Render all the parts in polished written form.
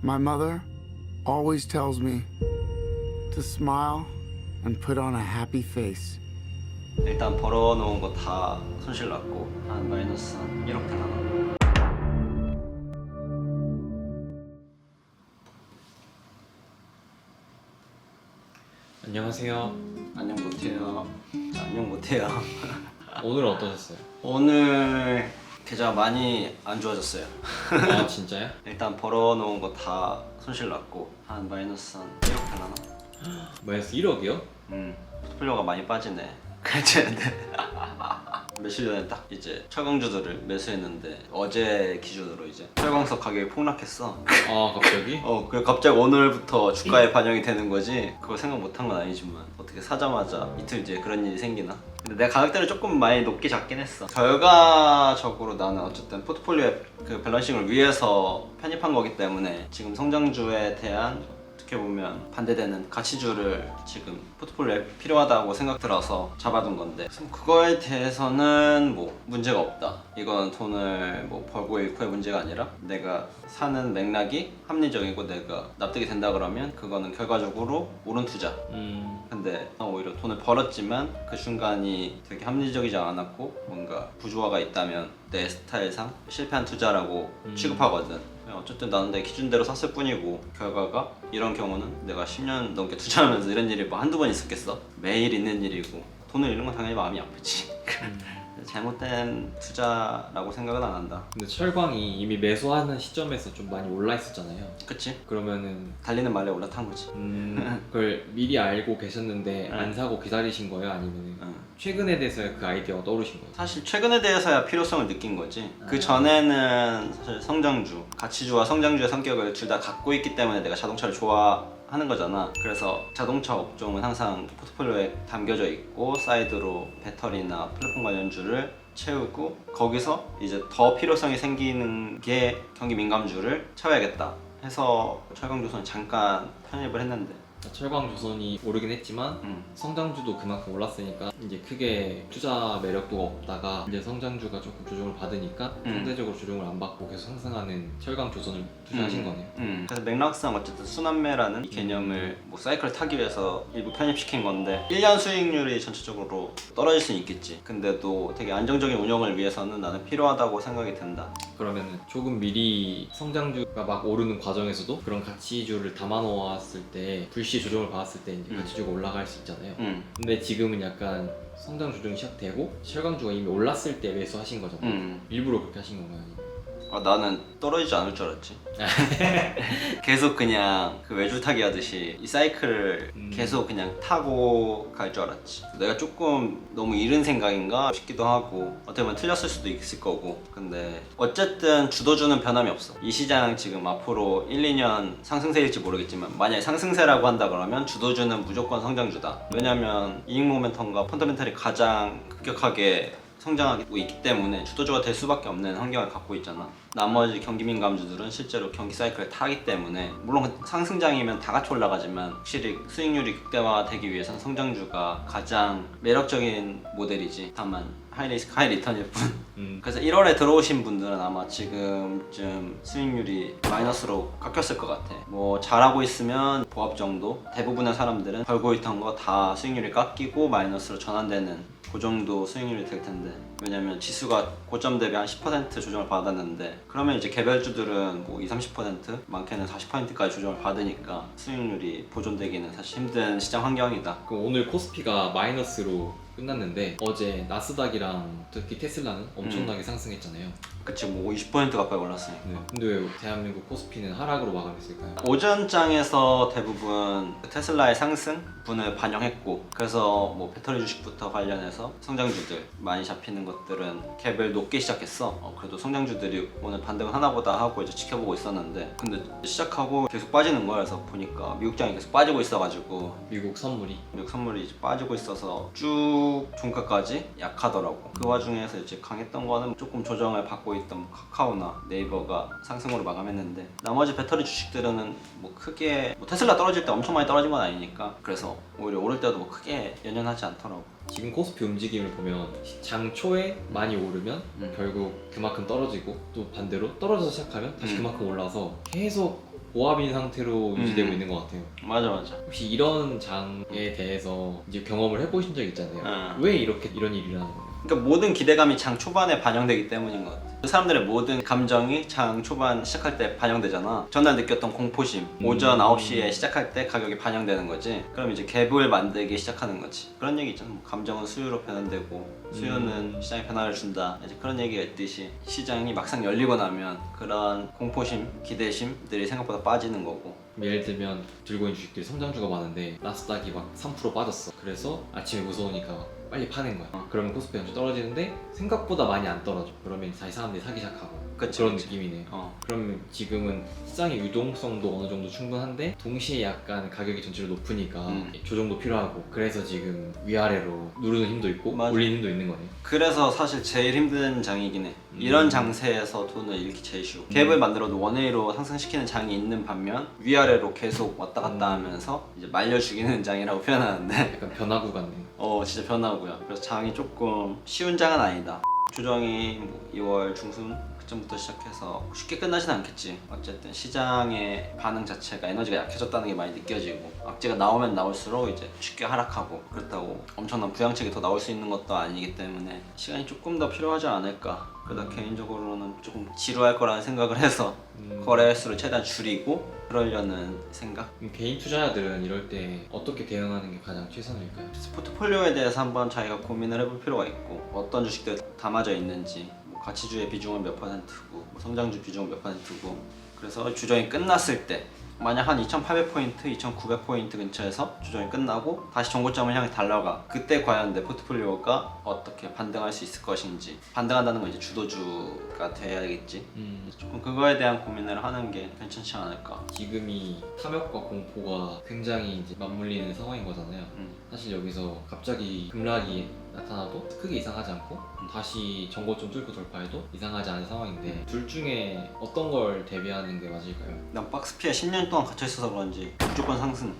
My mother always tells me to smile and put on a happy face. 일단 벌어놓은 거 다 손실 났고 한 마이너스 한 1억 되나? 안녕하세요. 안녕 못해요. 안녕 못해요. 오늘은 어떠셨어요? 오늘 계좌가 많이 안 좋아졌어요. 아 진짜요? 일단 벌어놓은 거 다 손실 났고 한 마이너스 한 1억 되나? 마이너스 1억이요? 포트폴리오가 많이 빠지네. 그렇지. 며칠 전에 딱 이제 철강주들을 매수했는데 어제 기준으로 이제 철광석 가격이 폭락했어. 아 갑자기? 그래 갑자기 오늘부터 주가에 반영이 되는 거지. 그걸 생각 못한 건 아니지만 어떻게 사자마자 이틀 뒤에 그런 일이 생기나? 근데 내가 가격대를 조금 많이 높게 잡긴 했어. 결과적으로 나는 어쨌든 포트폴리오의 그 밸런싱을 위해서 편입한 거기 때문에 지금 성장주에 대한 어떻게 보면 반대되는 가치주를 지금 포트폴리오에 필요하다고 생각 들어서 잡아둔 건데 그거에 대해서는 뭐 문제가 없다. 이건 돈을 뭐 벌고 잃고의 문제가 아니라 내가 사는 맥락이 합리적이고 내가 납득이 된다 그러면 그거는 결과적으로 옳은 투자. 근데 오히려 돈을 벌었지만 그 순간이 되게 합리적이지 않았고 뭔가 부조화가 있다면 내 스타일상 실패한 투자라고 취급하거든. 어쨌든 나는 내 기준대로 샀을 뿐이고 결과가 이런 경우는 내가 10년 넘게 투자하면서 이런 일이 뭐 한두 번 있었겠어? 매일 있는 일이고 돈을 잃는 건 당연히 마음이 아프지. 잘못된 투자라고 생각은 안 한다. 근데 철광이 이미 매수하는 시점에서 좀 많이 올라 있었잖아요. 그치? 그러면은 달리는 말에 올라탄 거지. 그걸 미리 알고 계셨는데 안 사고 기다리신 거예요? 아니면 최근에 돼서야 그 아이디어가 떠오르신 거예요? 사실 최근에 대해서야 필요성을 느낀 거지. 그 전에는 사실 성장주, 가치주와 성장주의 성격을 둘 다 갖고 있기 때문에 내가 자동차를 좋아하는 거잖아. 그래서 자동차 업종은 항상 포트폴리오에 담겨져 있고 사이드로 배터리나 플랫폼 관련주를 채우고 거기서 이제 더 필요성이 생기는 게 경기 민감주를 채워야겠다 해서 철강조선에 잠깐 편입을 했는데 철광조선이 오르긴 했지만 성장주도 그만큼 올랐으니까 이제 크게 투자 매력도가 없다가 이제 성장주가 조금 조정을 받으니까 상대적으로 조정을 안 받고 계속 상승하는 철광조선을 투자하신 거네요. 그래서 맥락상 어쨌든 순환매라는 이 개념을 뭐 사이클을 타기 위해서 일부 편입시킨 건데 1년 수익률이 전체적으로 떨어질 수는 있겠지. 근데도 되게 안정적인 운영을 위해서는 나는 필요하다고 생각이 든다. 그러면은 조금 미리 성장주가 막 오르는 과정에서도 그런 가치주를 담아 놓았을 때 불시 조정을 받았을 때 이제 가치주가 올라갈 수 있잖아요. 근데 지금은 약간 성장 조정이 시작되고 철강주가 이미 올랐을 때 매수하신 거잖아요. 일부러 그렇게 하신 건가요? 나는 떨어지지 않을 줄 알았지. 계속 그냥 그 외줄타기 하듯이 이 사이클을 계속 그냥 타고 갈 줄 알았지. 내가 조금 너무 이른 생각인가 싶기도 하고 어떻게 보면 틀렸을 수도 있을 거고. 근데 어쨌든 주도주는 변함이 없어. 이 시장 지금 앞으로 1, 2년 상승세일지 모르겠지만 만약에 상승세라고 한다 그러면 주도주는 무조건 성장주다. 왜냐면 이익 모멘텀과 펀더멘탈이 가장 급격하게 성장하고 있기 때문에 주도주가 될 수밖에 없는 환경을 갖고 있잖아. 나머지 경기 민감주들은 실제로 경기 사이클을 타기 때문에 물론 상승장이면 다 같이 올라가지만 확실히 수익률이 극대화되기 위해서는 성장주가 가장 매력적인 모델이지. 다만 하이리스크 하이리턴일 뿐. 그래서 1월에 들어오신 분들은 아마 지금쯤 수익률이 마이너스로 깎였을 것 같아. 뭐 잘하고 있으면 보합 정도. 대부분의 사람들은 벌고 있던 거 다 수익률이 깎이고 마이너스로 전환되는 그 정도 수익률이 될 텐데, 왜냐면 지수가 고점 대비 한 10% 조정을 받았는데 그러면 이제 개별주들은 뭐 20-30% 많게는 40%까지 조정을 받으니까 수익률이 보존되기는 사실 힘든 시장 환경이다. 그럼 오늘 코스피가 마이너스로 끝났는데 어제 나스닥이랑 특히 테슬라는 엄청나게 상승했잖아요. 그치, 뭐 20% 가까이 올랐으니까. 네. 근데 왜 대한민국 코스피는 하락으로 마감했을까요? 오전장에서 대부분 테슬라의 상승분을 반영했고, 그래서 뭐 배터리 주식부터 관련해서 성장주들 많이 잡히는 것들은 갭을 높게 시작했어. 그래도 성장주들이 오늘 반등을 하나보다 하고 이제 지켜보고 있었는데, 근데 시작하고 계속 빠지는 거야. 그래서 보니까 미국장이 계속 빠지고 있어가지고 미국 선물이 미국 선물이 이제 빠지고 있어서 쭉 종가까지 약하더라고. 그 와중에서 이제 강했던 거는 조금 조정을 받고 있던 카카오나 네이버가 상승으로 마감했는데, 나머지 배터리 주식들은 뭐 크게 뭐 테슬라 떨어질 때 엄청 많이 떨어진 건 아니니까 그래서 오히려 오를 때도 뭐 크게 연연하지 않더라고. 지금 코스피 움직임을 보면 장 초에 많이 오르면 결국 그만큼 떨어지고 또 반대로 떨어져서 시작하면 다시 그만큼 올라서 계속 고압인 상태로 유지되고 있는 것 같아요. 맞아. 혹시 이런 장에 대해서 이제 경험을 해보신 적 있잖아요. 왜 이런 일이 일어나는 거예요? 그러니까 모든 기대감이 장 초반에 반영되기 때문인 것 같아. 사람들의 모든 감정이 장 초반 시작할 때 반영되잖아. 전날 느꼈던 공포심, 오전 9시에 시작할 때 가격이 반영되는 거지. 그럼 이제 갭을 만들기 시작하는 거지. 그런 얘기 있잖아. 뭐 감정은 수요로 변환되고 수요는 시장에 변화를 준다. 이제 그런 얘기가 있듯이 시장이 막상 열리고 나면 그런 공포심, 기대심들이 생각보다 빠지는 거고. 예를 들면 들고 있는 주식들이 성장주가 많은데 나스닥이 막 3% 빠졌어. 그래서 아침에 무서우니까 빨리 파는 거야. 그러면 코스피 연주 떨어지는데 생각보다 많이 안 떨어져. 그러면 다시 사람들이 사기 시작하고. 그치, 그런 그치. 느낌이네. 어. 그럼 지금은 시장의 유동성도 어느 정도 충분한데 동시에 약간 가격이 전체로 높으니까 조정도 필요하고, 그래서 지금 위아래로 누르는 힘도 있고 맞아. 올리는 힘도 있는 거네. 그래서 사실 제일 힘든 장이긴 해. 이런 장세에서 돈을 잃기 제일 쉬워. 갭을 만들어도 원웨이로 상승시키는 장이 있는 반면 위아래로 계속 왔다 갔다 하면서 이제 말려 죽이는 장이라고 표현하는데 약간 변화구 같네. 진짜 변하고요. 그래서 장이 조금 쉬운 장은 아니다. 조정이 뭐 2월 중순 그쯤부터 시작해서 쉽게 끝나진 않겠지. 어쨌든 시장의 반응 자체가 에너지가 약해졌다는 게 많이 느껴지고, 악재가 나오면 나올수록 이제 쉽게 하락하고, 그렇다고 엄청난 부양책이 더 나올 수 있는 것도 아니기 때문에 시간이 조금 더 필요하지 않을까. 그러다 개인적으로는 조금 지루할 거라는 생각을 해서 거래 수를 최대한 줄이고 그러려는 생각. 개인 투자자들은 이럴 때 어떻게 대응하는 게 가장 최선일까요? 그래서 포트폴리오에 대해서 한번 자기가 고민을 해볼 필요가 있고, 어떤 주식들 담아져 있는지, 뭐 가치주의 비중은 몇 %고 뭐 성장주 비중은 몇 %고. 그래서 주정이 끝났을 때 만약 한 2,800포인트, 2,900포인트 근처에서 조정이 끝나고 다시 정고점을 향해 달려가, 그때 과연 내 포트폴리오가 어떻게 반등할 수 있을 것인지. 반등한다는 건 이제 주도주가 돼야겠지. 조금 그거에 대한 고민을 하는 게 괜찮지 않을까. 지금이 탐욕과 공포가 굉장히 이제 맞물리는 상황인 거잖아요. 사실 여기서 갑자기 급락이 나타나도 크게 이상하지 않고 다시 정고점 뚫고 돌파해도 이상하지 않은 상황인데, 둘 중에 어떤 걸 대비하는 게 맞을까요? 난 박스피에 10년 동안 갇혀 있어서 그런지 무조건 상승.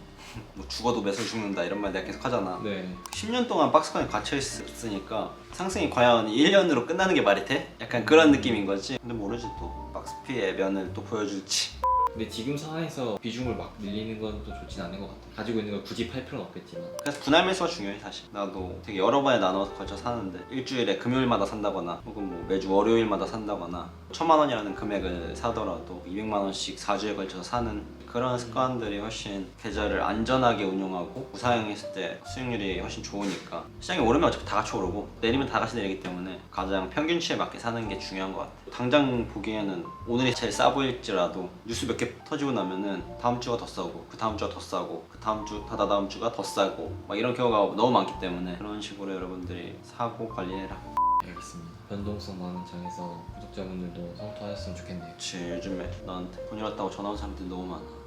뭐 죽어도 매수 죽는다 이런 말 내가 계속 하잖아. 네. 10년 동안 박스권에 갇혀 있으니까 상승이 과연 1년으로 끝나는 게 말이 돼? 약간 그런 느낌인 거지. 근데 모르지, 또 박스피의 면을 또 보여줄지. 근데 지금 상황에서 비중을 막 늘리는 건 또 좋진 않은 것 같아. 가지고 있는 걸 굳이 팔 필요는 없겠지만. 그래서 분할 매수가 중요해 사실. 나도 되게 여러 번에 나눠서 걸쳐 사는데, 일주일에 금요일마다 산다거나 혹은 뭐 매주 월요일마다 산다거나 1,000만 원이라는 금액을 사더라도 200만 원씩 4주에 걸쳐서 사는 그런 습관들이 훨씬 계좌를 안전하게 운용하고 무사행했을 때 수익률이 훨씬 좋으니까. 시장이 오르면 어차피 다 같이 오르고 내리면 다 같이 내리기 때문에 가장 평균치에 맞게 사는 게 중요한 것 같아. 당장 보기에는 오늘이 제일 싸 보일지라도 뉴스 몇 개 터지고 나면은 다음 주가 더 싸고 그 다음 주가 더 싸고 그 다음 주 다다다음 주가 더 싸고 막 이런 경우가 너무 많기 때문에 그런 식으로 여러분들이 사고 관리해라. 알겠습니다. 변동성 많은 장에서 구독자분들도 성투하셨으면 좋겠네요. 그치, 요즘에 나한테 돈 잃었다고 전화 온 사람들이 너무 많아.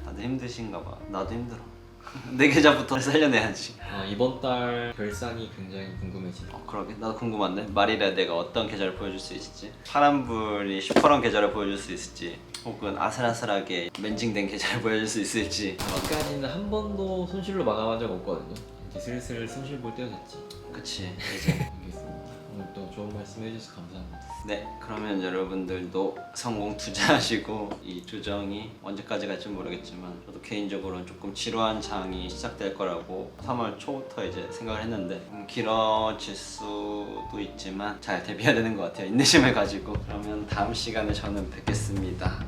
다들 힘드신가 봐. 나도 힘들어. 내 계좌부터 살려내야지. 이번 달 결산이 굉장히 궁금해지네. 그러게, 나도 궁금한데 말이래 내가 어떤 계좌를 보여줄 수 있을지. 파란불이 슈퍼런 계좌를 보여줄 수 있을지, 혹은 아슬아슬하게 멘징된 계좌를 보여줄 수 있을지. 아직까지는 한 번도 손실로 마감한 적 없거든요. 이제 슬슬 손실 볼 때가 됐지. 그치, 이제. 알겠습니다. 오늘 또 좋은 말씀 해주셔서 감사합니다. 네, 그러면 여러분들도 성공 투자하시고, 이 조정이 언제까지 갈지 모르겠지만 저도 개인적으로는 조금 지루한 장이 시작될 거라고 3월 초부터 이제 생각을 했는데, 길어질 수도 있지만 잘 대비해야 되는 것 같아요. 인내심을 가지고. 그러면 다음 시간에 저는 뵙겠습니다.